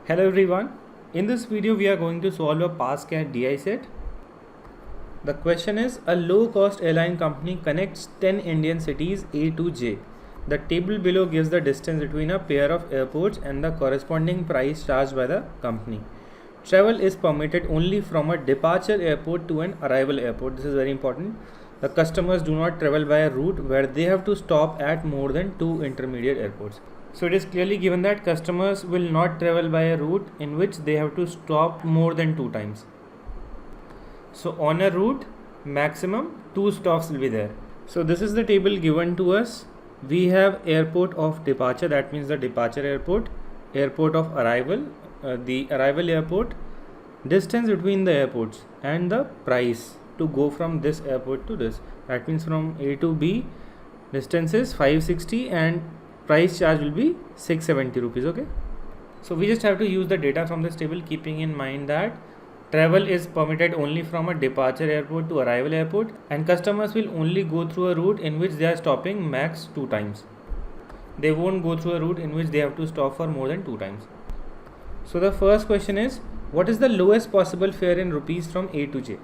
Hello everyone. In this video we are going to solve a PassCat DI set. The question is, a low cost airline company connects 10 Indian cities A to J. The table below gives the distance between a pair of airports and the corresponding price charged by the company. Travel is permitted only from a departure airport to an arrival airport. This is very important. The customers do not travel by a route where they have to stop at more than 2 intermediate airports. So it is clearly given that customers will not travel by a route in which they have to stop more than 2 times. So on a route, maximum 2 stops will be there. So this is the table given to us. We have airport of departure, that means the departure airport, airport of arrival, the arrival airport, distance between the airports, and the price to go from this airport to this. That means from A to B, distance is 560 and price charge will be 670 rupees. Okay, so we just have to use the data from this table, keeping in mind that travel is permitted only from a departure airport to arrival airport, and customers will only go through a route in which they are stopping max 2 times. They won't go through a route in which they have to stop for more than 2 times. So the first question is, what is the lowest possible fare in rupees from A to J?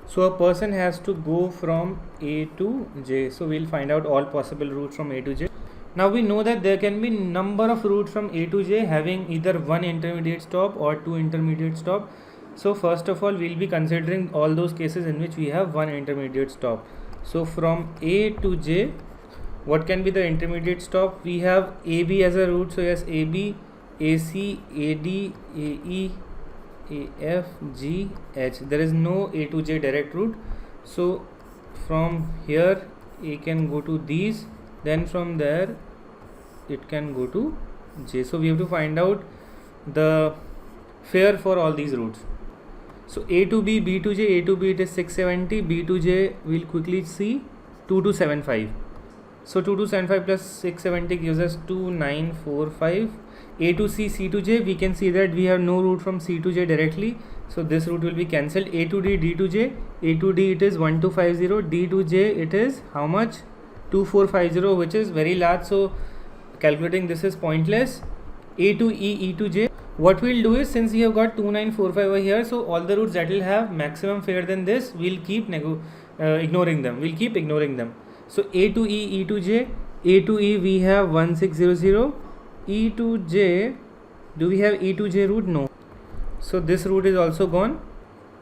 So a person has to go from A to J. So we'll find out all possible routes from A to J. Now we know that there can be number of routes from A to J having either one intermediate stop or 2 intermediate stop. So first of all, we'll be considering all those cases in which we have one intermediate stop. So from A to J, what can be the intermediate stop? We have AB as a route. So yes, AB, AC, AD, AE, AF, G, H. There is no A to J direct route. So from here, A can go to these. Then from there it can go to J. So we have to find out the fare for all these routes. So A to B, B to J, A to B it is 670, B to J we'll quickly see 2275. So 2275 plus 670 gives us 2945. A to C, C to J, we can see that we have no route from C to J directly. So this route will be cancelled. A to D, D to J, A to D it is 1250, D to J it is how much? 2450, which is very large, so calculating this is pointless. A to E, E to J, what we'll do is, since we have got 2945 over here, so all the routes that will have maximum fare than this, we'll keep ignoring them. We'll keep ignoring them. So A to E, E to J, A to E we have 1600, E to J, do we have E to J route? No. So this route is also gone.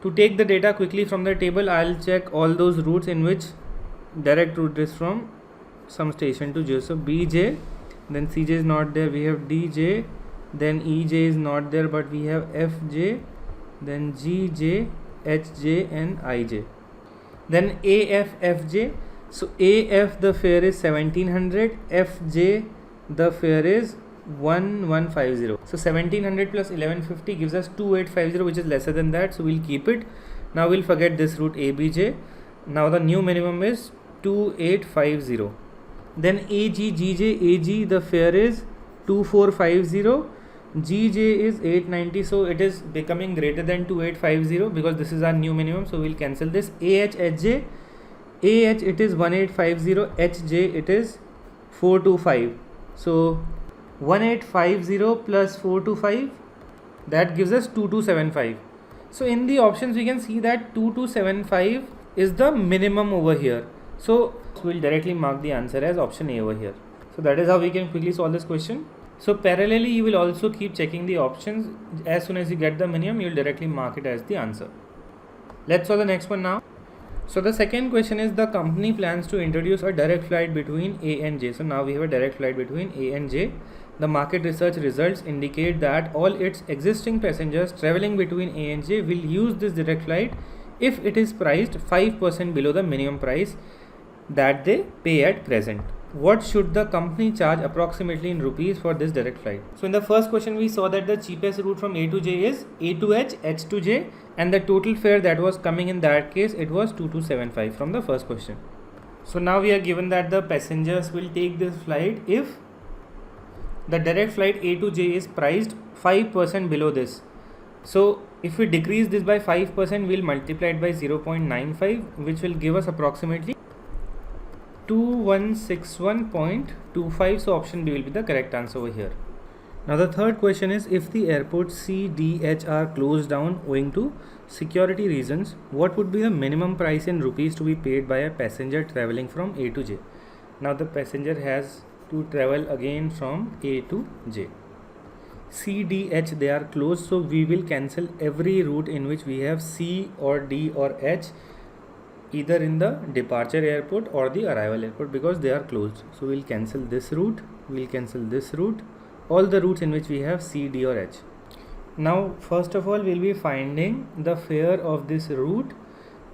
To take the data quickly from the table, I'll check all those routes in which direct route is from some station to J. So BJ, then CJ is not there, we have DJ, then EJ is not there, but we have FJ, then GJ, HJ and IJ, then AF, FJ. So AF the fare is 1700, FJ the fare is 1150. So 1700 plus 1150 gives us 2850, which is lesser than that, so we'll keep it. Now we'll forget this route ABJ. Now the new minimum is 2850. Then AG, GJ, AG the fare is 2450, GJ is 890, so it is becoming greater than 2850 because this is our new minimum, so we'll cancel this. AH, HJ, AH it is 1850, HJ it is 425. So 1850 plus 425, that gives us 2275. So in the options we can see that 2275 is the minimum over here. So we'll directly mark the answer as option A over here. So that is how we can quickly solve this question. So parallelly you will also keep checking the options. As soon as you get the minimum, you will directly mark it as the answer. Let's solve the next one now. So the second question is, the company plans to introduce a direct flight between A and J. So now we have a direct flight between A and J. The market research results indicate that all its existing passengers traveling between A and J will use this direct flight if it is priced 5% below the minimum price that they pay at present. What should the company charge approximately in rupees for this direct flight? So in the first question we saw that the cheapest route from A to J is A to H, H to J, and the total fare that was coming in that case, it was 2275 from the first question. So now we are given that the passengers will take this flight if the direct flight A to J is priced 5% below this. So if we decrease this by 5%, we'll multiply it by 0.95, which will give us approximately 2161.25. So option B will be the correct answer over here. Now the third question is, if the airports C, D, H are closed down owing to security reasons, what would be the minimum price in rupees to be paid by a passenger traveling from A to J? Now the passenger has to travel again from A to J. C, D, H, they are closed, so we will cancel every route in which we have C or D or H, either in the departure airport or the arrival airport, because they are closed. So we'll cancel this route, we'll cancel this route, all the routes in which we have C, D or H. Now first of all, we'll be finding the fare of this route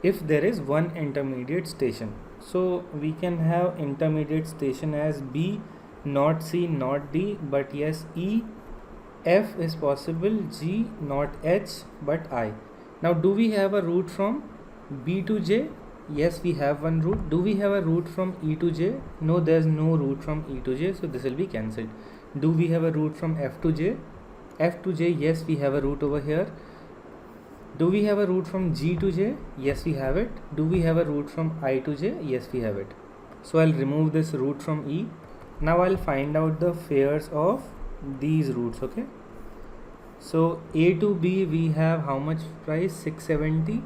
if there is one intermediate station. So we can have intermediate station as B, not C, not D, but yes E. F is possible, G, not H, but I. Now do we have a route from B to J? Yes, we have one route. Do we have a route from E to J? No, there's no route from E to J, so this will be cancelled. Do we have a route from F to J? F to J, yes, we have a route over here. Do we have a route from G to J? Yes, we have it. Do we have a route from I to J? Yes, we have it. So I'll remove this route from E. Now I'll find out the fares of these routes. Okay, so A to B we have how much price? 670.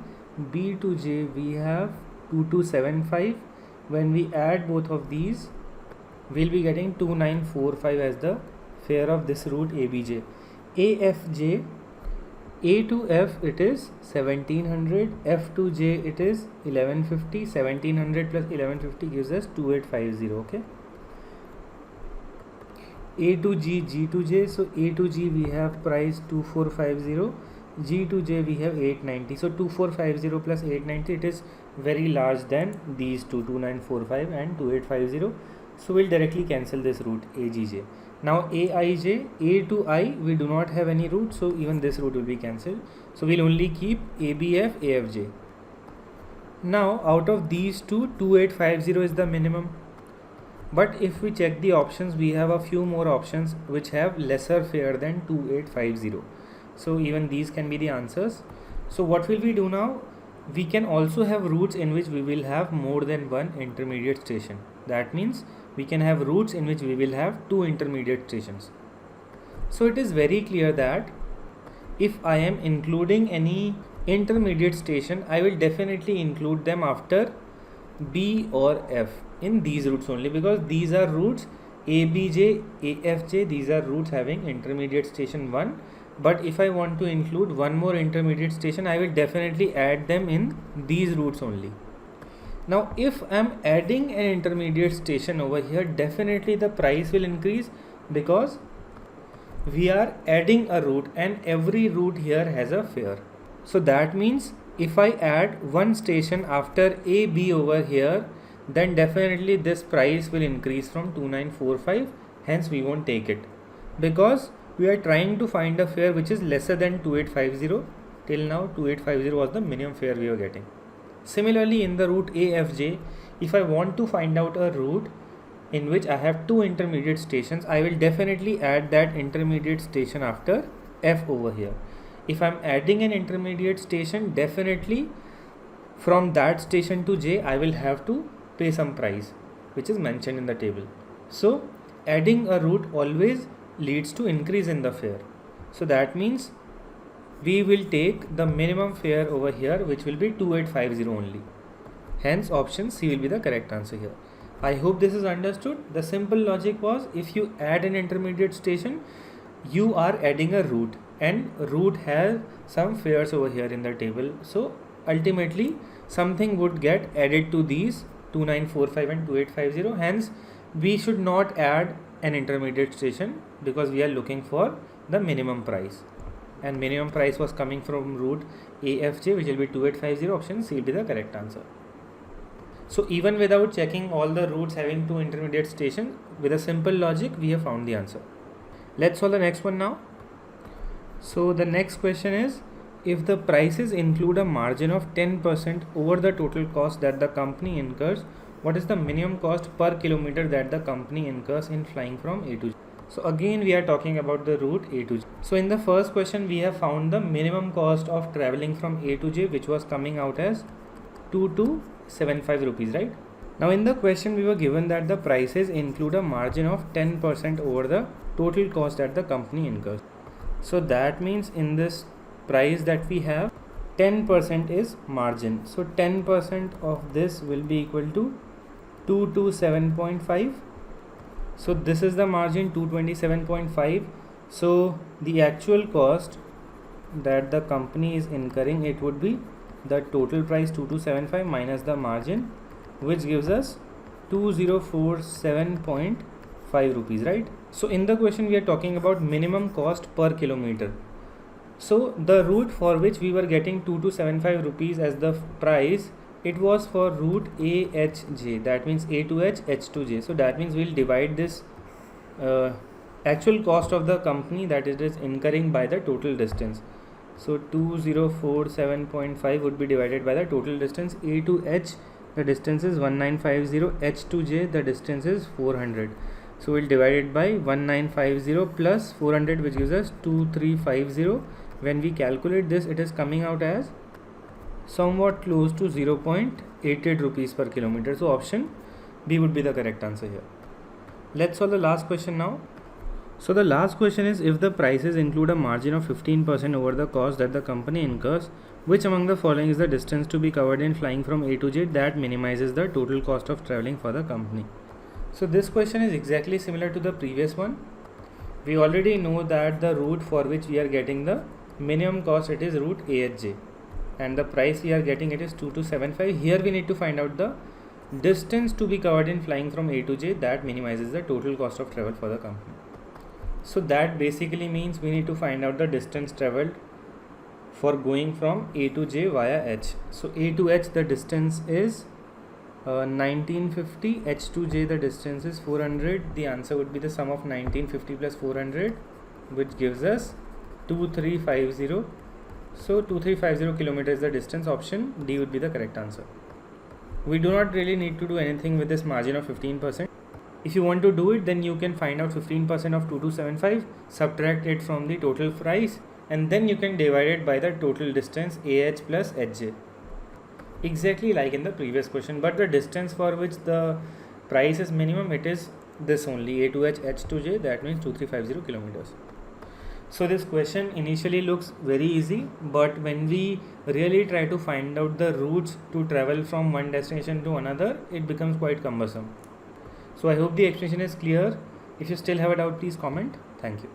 B to J we have 2275. When we add both of these, we'll be getting 2945 as the fare of this route ABJ. AFJ, A to F it is 1700, F to J it is 1150. 1700 plus 1150 gives us 2850. Okay, A to G, G to J, so A to G we have price 2450, G to J we have 890. So 2450 plus 890, it is very large than these two, 2945 and 2850. So we'll directly cancel this route AGJ. Now AIJ, A to I we do not have any route, so even this route will be cancelled. So we'll only keep ABF, AFJ. Now out of these two, 2850 is the minimum. But if we check the options, we have a few more options which have lesser fare than 2850. So even these can be the answers. So what will we do now? We can also have routes in which we will have more than one intermediate station. That means we can have routes in which we will have two intermediate stations. So it is very clear that if I am including any intermediate station, I will definitely include them after B or F in these routes only, because these are routes ABJ, AFJ, these are routes having intermediate station 1. But if I want to include one more intermediate station, I will definitely add them in these routes only. Now if I am adding an intermediate station over here, definitely the price will increase, because we are adding a route and every route here has a fare. So that means if I add one station after AB over here, then definitely this price will increase from 2945. Hence we won't take it, because we are trying to find a fare which is lesser than 2850. Till now 2850 was the minimum fare we were getting. Similarly in the route AFJ, if I want to find out a route in which I have two intermediate stations, I will definitely add that intermediate station after F over here. If I am adding an intermediate station, definitely from that station to J I will have to pay some price which is mentioned in the table. So adding a route always leads to increase in the fare. So that means we will take the minimum fare over here, which will be 2850 only. Hence option C will be the correct answer here. I hope this is understood. The simple logic was, if you add an intermediate station, you are adding a route, and route has some fares over here in the table. So ultimately something would get added to these 2945 and 2850. Hence we should not add an intermediate station, because we are looking for the minimum price, and minimum price was coming from route AFJ, which will be 2850. Option C will be the correct answer. So even without checking all the routes having two intermediate stations, with a simple logic we have found the answer. Let's solve the next one now. So the next question is, if the prices include a margin of 10% over the total cost that the company incurs, what is the minimum cost per kilometer that the company incurs in flying from A to J? So again we are talking about the route A to J. So in the first question we have found the minimum cost of traveling from A to J, which was coming out as 2275 rupees, right? Now in the question we were given that the prices include a margin of 10% over the total cost that the company incurs. So that means in this price that we have, 10% is margin. So 10% of this will be equal to 227.5. So this is the margin, 227.5. So the actual cost that the company is incurring, it would be the total price 2275 minus the margin, which gives us 2047.5 rupees, right? So in the question we are talking about minimum cost per kilometer. So the route for which we were getting 2275 rupees as the price, it was for route AHJ, that means A to H, H to J. So that means we'll divide this actual cost of the company that it is incurring by the total distance. So 2047.5 would be divided by the total distance. A to H, the distance is 1950, H to J, the distance is 400. So we'll divide it by 1950 plus 400, which gives us 2350. When we calculate this, it is coming out as somewhat close to 0.88 rupees per kilometer. So option B would be the correct answer here. Let's solve the last question now. So the last question is, if the prices include a margin of 15% over the cost that the company incurs, which among the following is the distance to be covered in flying from A to J that minimizes the total cost of traveling for the company? So this question is exactly similar to the previous one. We already know that the route for which we are getting the minimum cost, it is route AHJ, and the price we are getting, it is 2275. Here we need to find out the distance to be covered in flying from A to J that minimizes the total cost of travel for the company. So that basically means we need to find out the distance traveled for going from A to J via H. So A to H, the distance is 1950, H to J, the distance is 400. The answer would be the sum of 1950 plus 400, which gives us 2350. So 2350 kilometers is the distance. Option D would be the correct answer. We do not really need to do anything with this margin of 15%. If you want to do it, then you can find out 15% of 2275, subtract it from the total price, and then you can divide it by the total distance AH plus HJ. Exactly like in the previous question, but the distance for which the price is minimum, it is this only, A to H, H to J, that means 2350 kilometers. So this question initially looks very easy, but when we really try to find out the routes to travel from one destination to another, it becomes quite cumbersome. So I hope the explanation is clear. If you still have a doubt, please comment. Thank you.